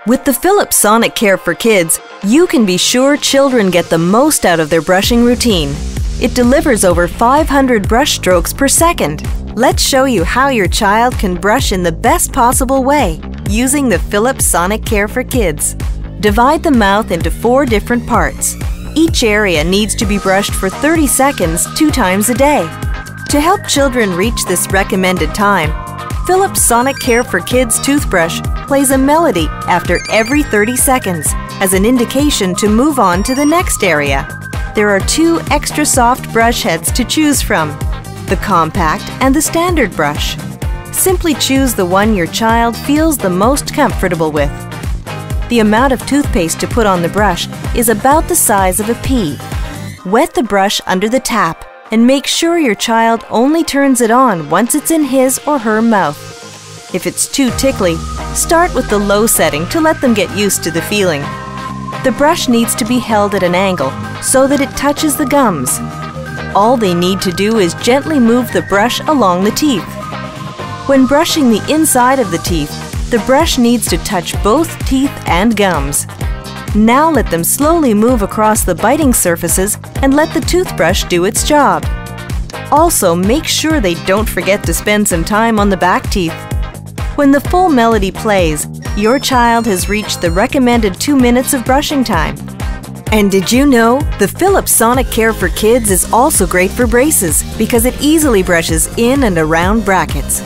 With the Philips Sonicare for Kids, you can be sure children get the most out of their brushing routine. It delivers over 500 brush strokes per second. Let's show you how your child can brush in the best possible way using the Philips Sonicare for Kids. Divide the mouth into 4 different parts. Each area needs to be brushed for 30 seconds 2 times a day. To help children reach this recommended time, Philips Sonicare for Kids toothbrush plays a melody after every 30 seconds as an indication to move on to the next area. There are 2 extra soft brush heads to choose from, the compact and the standard brush. Simply choose the one your child feels the most comfortable with. The amount of toothpaste to put on the brush is about the size of a pea. Wet the brush under the tap and make sure your child only turns it on once it's in his or her mouth. If it's too tickly, start with the low setting to let them get used to the feeling. The brush needs to be held at an angle so that it touches the gums. All they need to do is gently move the brush along the teeth. When brushing the inside of the teeth, the brush needs to touch both teeth and gums. Now let them slowly move across the biting surfaces and let the toothbrush do its job. Also, make sure they don't forget to spend some time on the back teeth. When the full melody plays, your child has reached the recommended 2 minutes of brushing time. And did you know the Philips Sonicare for Kids is also great for braces because it easily brushes in and around brackets.